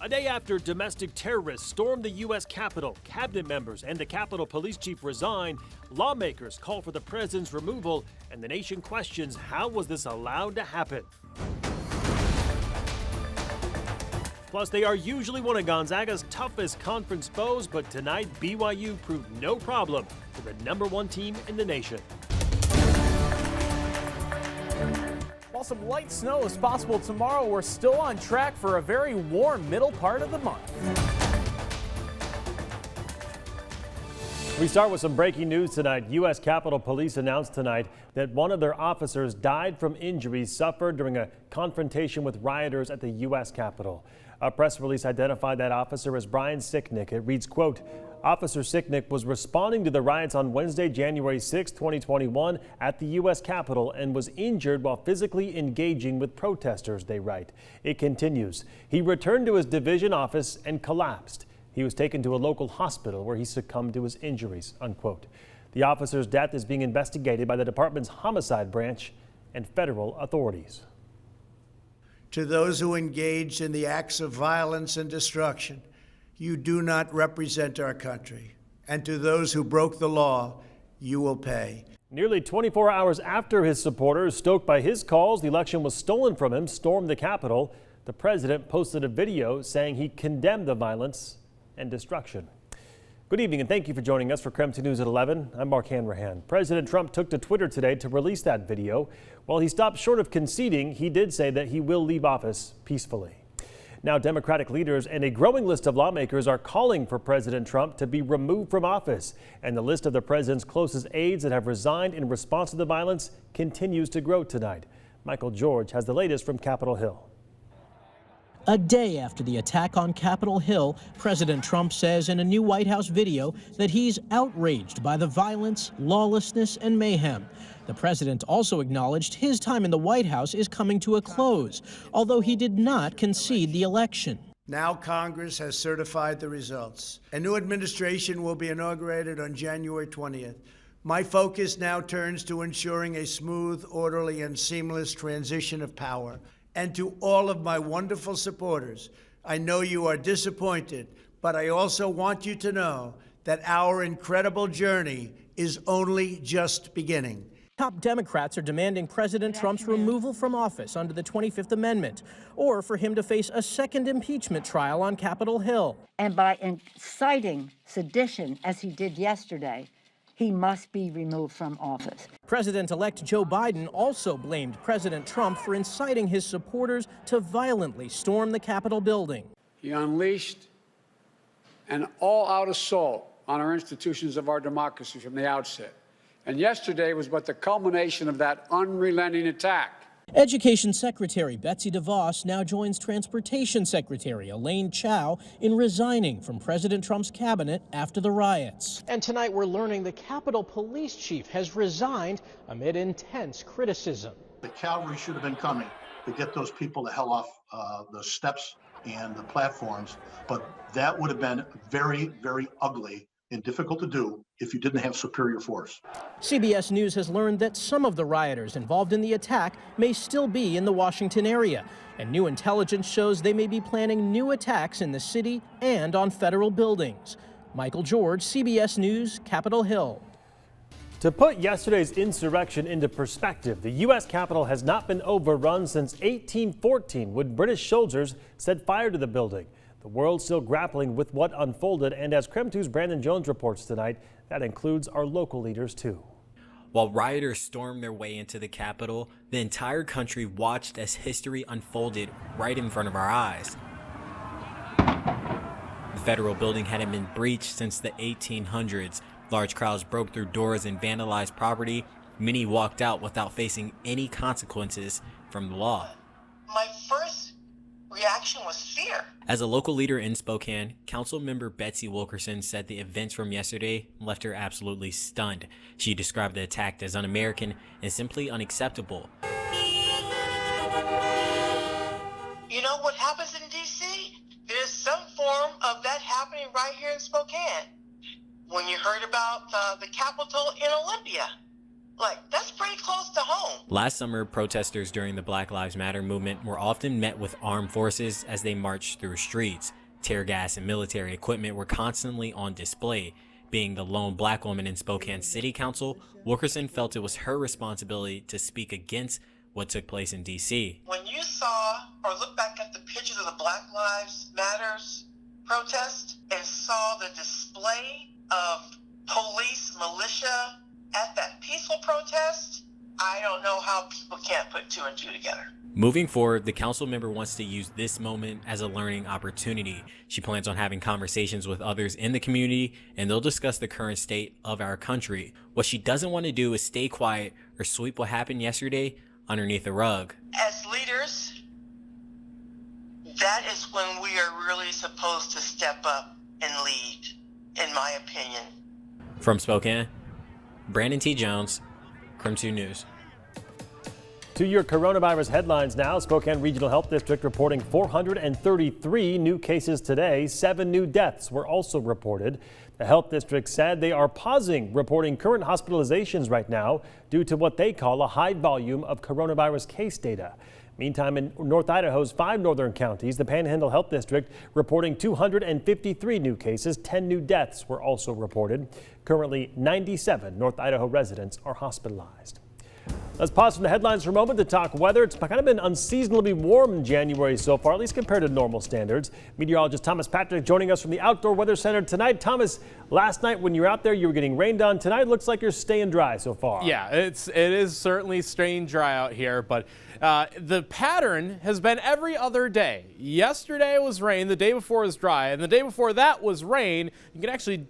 A day after domestic terrorists stormed the U.S. Capitol, cabinet members and the Capitol Police Chief resign, lawmakers call for the president's removal, and the nation questions how was this allowed to happen? Plus, they are usually one of Gonzaga's toughest conference foes, but tonight BYU proved no problem for the #1 team in the nation. While some light snow is possible tomorrow, we're still on track for a very warm middle part of the month. We start with some breaking news tonight. U.S. Capitol Police announced tonight that one of their officers died from injuries suffered during a confrontation with rioters at the U.S. Capitol. A press release identified that officer as Brian Sicknick. It reads, quote, Officer Sicknick was responding to the riots on Wednesday, January 6, 2021 at the U.S. Capitol and was injured while physically engaging with protesters, they write. It continues. He returned to his division office and collapsed. He was taken to a local hospital where he succumbed to his injuries, unquote. The officer's death is being investigated by the department's homicide branch and federal authorities. To those who engaged in the acts of violence and destruction, you do not represent our country. And to those who broke the law, you will pay. Nearly 24 hours after his supporters, stoked by his calls the election was stolen from him, stormed the Capitol, the president posted a video saying he condemned the violence and destruction. Good evening and thank you for joining us for KREM 2 News at 11. I'm Mark Hanrahan. President Trump took to Twitter today to release that video. While he stopped short of conceding, he did say that he will leave office peacefully. Now, Democratic leaders and a growing list of lawmakers are calling for President Trump to be removed from office. And the list of the president's closest aides that have resigned in response to the violence continues to grow tonight. Michael George has the latest from Capitol Hill. A day after the attack on Capitol Hill, President Trump says in a new White House video that he's outraged by the violence, lawlessness, and mayhem. The president also acknowledged his time in the White House is coming to a close, although he did not concede the election. Now Congress has certified the results. A new administration will be inaugurated on January 20th. My focus now turns to ensuring a smooth, orderly, and seamless transition of power. And to all of my wonderful supporters, I know you are disappointed, but I also want you to know that our incredible journey is only just beginning. Top Democrats are demanding President Trump's removal from office under the 25th Amendment, or for him to face a second impeachment trial on Capitol Hill. And by inciting sedition, as he did yesterday, he must be removed from office. President-elect Joe Biden also blamed President Trump for inciting his supporters to violently storm the Capitol building. He unleashed an all-out assault on our institutions of our democracy from the outset. And yesterday was but the culmination of that unrelenting attack. Education Secretary Betsy DeVos now joins Transportation Secretary Elaine Chao in resigning from President Trump's cabinet after the riots. And tonight we're learning the Capitol Police Chief has resigned amid intense criticism. The cavalry should have been coming to get those people the hell off the steps and the platforms, but that would have been very, very ugly and difficult to do if you didn't have superior force. CBS News has learned that some of the rioters involved in the attack may still be in the Washington area, and new intelligence shows they may be planning new attacks in the city and on federal buildings. Michael George, CBS News, Capitol Hill. To put yesterday's insurrection into perspective, the U.S. Capitol has not been overrun since 1814 when British soldiers set fire to the building. The world's still grappling with what unfolded, and as KREM 2's Brandon Jones reports tonight, that includes our local leaders too. While rioters stormed their way into the Capitol, the entire country watched as history unfolded right in front of our eyes. The federal building hadn't been breached since the 1800s. Large crowds broke through doors and vandalized property. Many walked out without facing any consequences from the law. My first reaction was fear. As a local leader in Spokane, council member Betsy Wilkerson said the events from yesterday left her absolutely stunned. She described the attack as un-American and simply unacceptable. You know what happens in D.C.? There's some form of that happening right here in Spokane. When you heard about the Capitol in Olympia, that's pretty close to home. Last summer, protesters during the Black Lives Matter movement were often met with armed forces as they marched through streets. Tear gas and military equipment were constantly on display. Being the lone black woman in Spokane City Council, Wilkerson felt it was her responsibility to speak against what took place in D.C. When you saw or look back at the pictures of the Black Lives Matters protest and saw the display of police militia at that peaceful protest, I don't know how people can't put two and two together. Moving forward, the council member wants to use this moment as a learning opportunity. She plans on having conversations with others in the community, and they'll discuss the current state of our country. What she doesn't want to do is stay quiet or sweep what happened yesterday underneath the rug. As leaders, that is when we are really supposed to step up and lead, in my opinion. From Spokane, Brandon T. Jones, KREM 2 News. To your coronavirus headlines now. Spokane Regional Health District reporting 433 new cases today. 7 new deaths were also reported. The health district said they are pausing reporting current hospitalizations right now due to what they call a high volume of coronavirus case data. Meantime, in North Idaho's 5 northern counties, the Panhandle Health District reporting 253 new cases. 10 new deaths were also reported. Currently, 97 North Idaho residents are hospitalized. Let's pause from the headlines for a moment to talk weather. It's kind of been unseasonably warm in January so far, at least compared to normal standards. Meteorologist Thomas Patrick joining us from the Outdoor Weather Center tonight. Thomas, last night when you were out there, you were getting rained on. Tonight looks like you're staying dry so far. Yeah, it is certainly staying dry out here, but the pattern has been every other day. Yesterday was rain, the day before was dry, and the day before that was rain. You can actually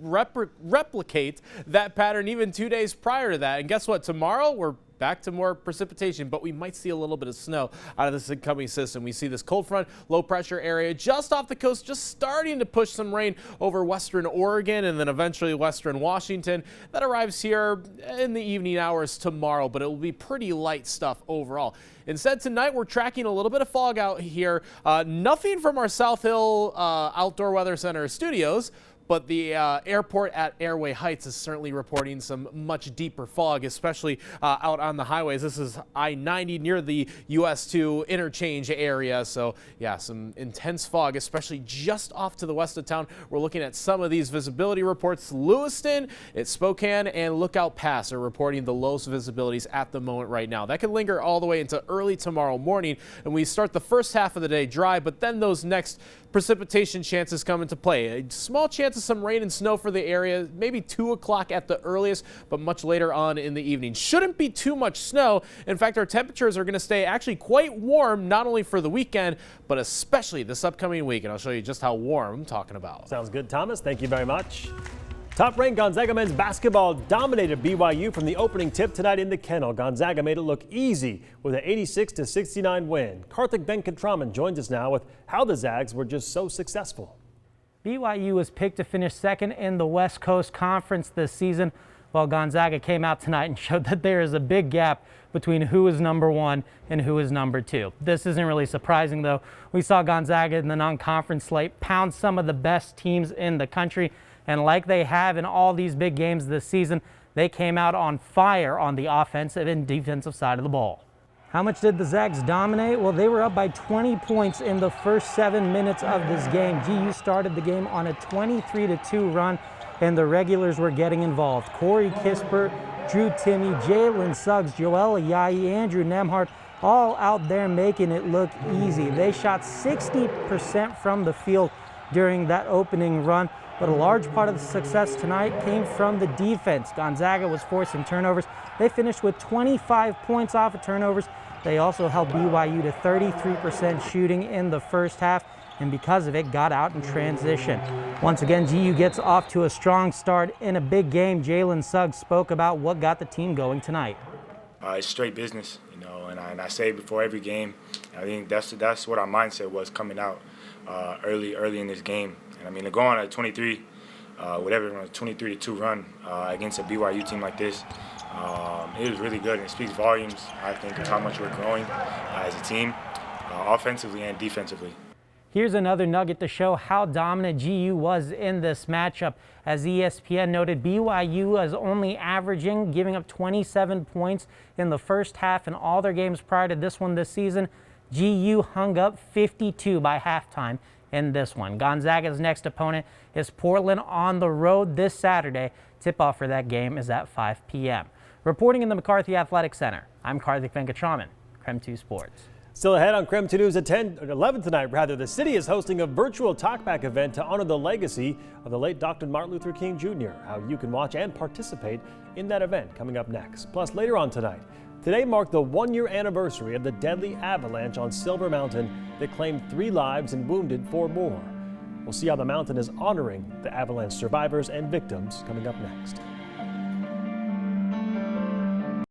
replicate that pattern even 2 days prior to that. And guess what? Tomorrow we're back to more precipitation, but we might see a little bit of snow out of this incoming system. We see this cold front, low pressure area just off the coast, just starting to push some rain over western Oregon and then eventually western Washington. That arrives here in the evening hours tomorrow, but it will be pretty light stuff overall. Instead, tonight we're tracking a little bit of fog out here. Nothing from our South Hill Outdoor Weather Center studios, but the airport at Airway Heights is certainly reporting some much deeper fog, especially out on the highways. This is I-90 near the US 2 interchange area. So yeah, some intense fog, especially just off to the west of town. We're looking at some of these visibility reports. Lewiston, it's Spokane, and Lookout Pass are reporting the lowest visibilities at the moment right now. That could linger all the way into early tomorrow morning, and we start the first half of the day dry, but then those next precipitation chances come into play. A small chance of some rain and snow for the area, maybe 2 o'clock at the earliest, but much later on in the evening. Shouldn't be too much snow. In fact, our temperatures are going to stay actually quite warm, not only for the weekend, but especially this upcoming week. And I'll show you just how warm I'm talking about. Sounds good, Thomas. Thank you very much. Top-ranked Gonzaga men's basketball dominated BYU from the opening tip tonight in the Kennel. Gonzaga made it look easy with an 86-69 win. Karthik Venkatraman joins us now with how the Zags were just so successful. BYU was picked to finish second in the West Coast Conference this season, while Gonzaga came out tonight and showed that there is a big gap between who is number 1 and who is number 2. This isn't really surprising, though. We saw Gonzaga in the non-conference slate pound some of the best teams in the country. And like they have in all these big games this season, they came out on fire on the offensive and defensive side of the ball. How much did the Zags dominate? Well, they were up by 20 points in the first 7 minutes of this game. GU started the game on a 23-2 run, and the regulars were getting involved. Corey Kispert, Drew Timme, Jalen Suggs, Joel Ayayi, Andrew Nembhard, all out there making it look easy. They shot 60% from the field during that opening run. But a large part of the success tonight came from the defense. Gonzaga was forcing turnovers. They finished with 25 points off of turnovers. They also held BYU to 33% shooting in the first half, and because of it, got out in transition. Once again, GU gets off to a strong start in a big game. Jalen Suggs spoke about what got the team going tonight. It's straight business, you know, and I say it before every game. I think that's what our mindset was coming out early in this game. And I mean, to go on a 23-2 run against a BYU team like this, it was really good, and it speaks volumes, I think, of how much we're growing as a team, offensively and defensively. Here's another nugget to show how dominant GU was in this matchup. As ESPN noted, BYU is only giving up 27 points in the first half in all their games prior to this one this season. GU hung up 52 by halftime in this one. Gonzaga's next opponent is Portland on the road this Saturday. Tip-off for that game is at 5 p.m. Reporting in the McCarthy Athletic Center, I'm Karthik Venkatraman, KREM 2 Sports. Still ahead on KREM 2 News at 11 tonight, the city is hosting a virtual talkback event to honor the legacy of the late Dr. Martin Luther King Jr. How you can watch and participate in that event coming up next. Plus, later on tonight, today marked the 1-year anniversary of the deadly avalanche on Silver Mountain that claimed 3 lives and wounded 4 more. We'll see how the mountain is honoring the avalanche survivors and victims coming up next.